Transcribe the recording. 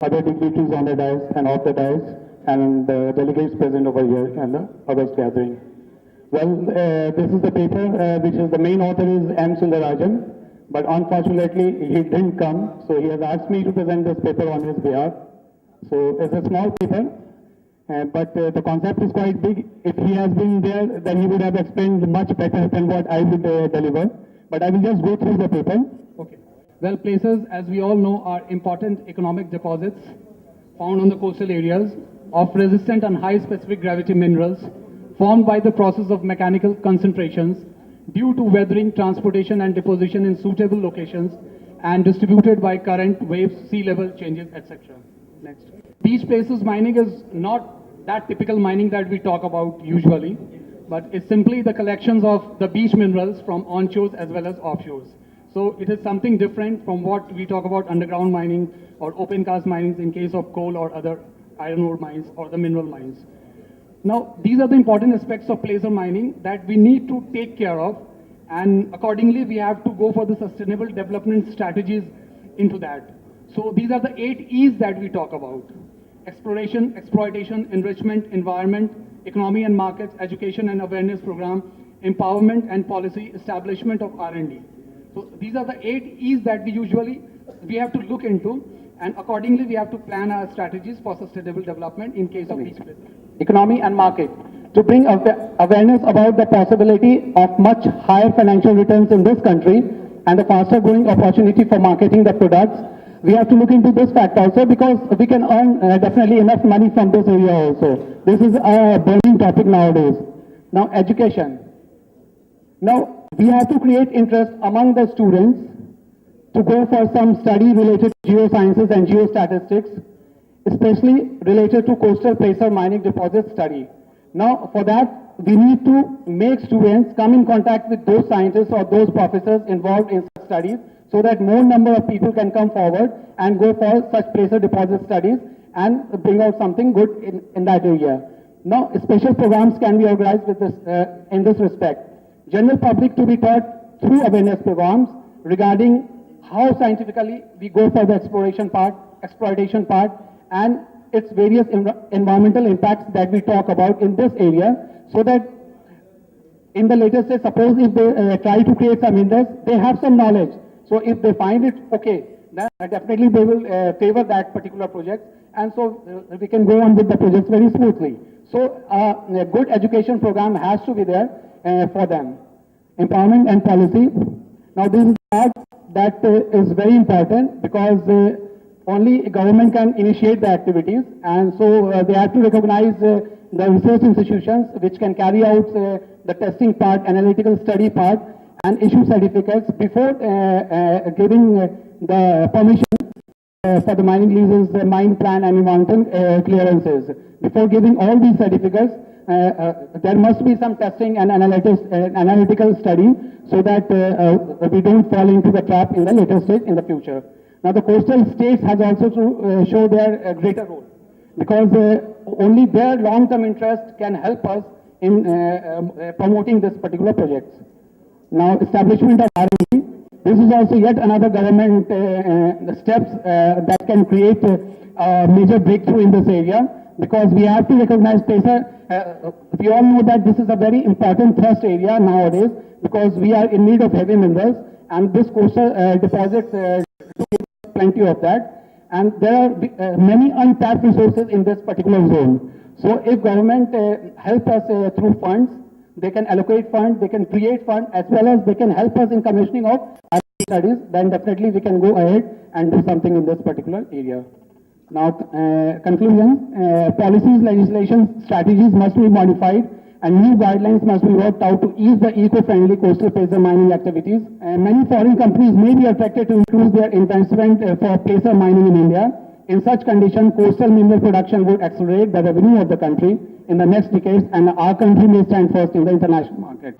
other dignitaries on the dais and off the dais, and the delegates present over here and the others gathering. Well, this is the paper which is the main author is M. Sundarajan, but unfortunately he didn't come, so he has asked me to present this paper on his behalf. So it's a small paper, but the concept is quite big. If he has been there, then he would have explained much better than what I would deliver. But I will just go through the paper. Okay. Well, places, as we all know, are important economic deposits found on the coastal areas of resistant and high specific gravity minerals formed by the process of mechanical concentrations due to weathering, transportation and deposition in suitable locations and distributed by current, waves, sea level changes, etc. Next. Beach places mining is not that typical mining that we talk about usually, but it's simply the collections of the beach minerals from onshores as well as offshores. So it is something different from what we talk about underground mining or open cast minings in case of coal or other iron ore mines or the mineral mines. Now, these are the important aspects of placer mining that we need to take care of, and accordingly we have to go for the sustainable development strategies into that. So these are the 8 E's that we talk about: exploration, exploitation, enrichment, environment, economy and markets, education and awareness program, empowerment and policy, establishment of R&D. So these are the 8 E's that we have to look into, and accordingly we have to plan our strategies for sustainable development in case of each place. Economy and market. To bring awareness about the possibility of much higher financial returns in this country and the faster growing opportunity for marketing the products, we have to look into this fact also, because we can earn definitely enough money from this area also. This is a burning topic nowadays. Now, education. Now, we have to create interest among the students to go for some study related to geosciences and geostatistics, especially related to coastal placer mining deposit study. Now, for that, we need to make students come in contact with those scientists or those professors involved in such studies, so that more number of people can come forward and go for such placer deposit studies and bring out something good in that area. Now, special programs can be organized with this, in this respect. General public to be taught through awareness programs regarding how scientifically we go for the exploration part, exploitation part, and its various environmental impacts that we talk about in this area, so that in the later stage, suppose if they try to create some interest, they have some knowledge. So if they find it okay, then definitely they will favor that particular project, and so we can go on with the project very smoothly. So a good education program has to be there for them. Empowerment and policy. Now this is part that is very important, because only government can initiate the activities, and so they have to recognize the research institutions which can carry out the testing part, analytical study part, and issue certificates before giving the permission for the mining leases, the mine plan and environmental clearances. Before giving all these certificates, there must be some testing and analytical study, so that we don't fall into the trap in the later stage in the future. Now, the coastal states has also to show their greater role, because only their long-term interest can help us in promoting this particular projects. Now, establishment of R&D. This is also yet another government steps that can create a major breakthrough in this area, because we have to recognize placer. We all know that this is a very important thrust area nowadays, because we are in need of heavy minerals, and this coastal deposits plenty of that, and there are many untapped resources in this particular zone. So if government help us through funds, they can allocate funds, they can create funds, as well as they can help us in commissioning of R&D studies, then definitely we can go ahead and do something in this particular area. Now, conclusion, policies, legislation, strategies must be modified, and new guidelines must be worked out to ease the eco-friendly coastal placer mining activities. Many foreign companies may be attracted to increase their investment for placer mining in India. In such condition, coastal mineral production would accelerate the revenue of the country in the next decades, and our country may stand first in the international market.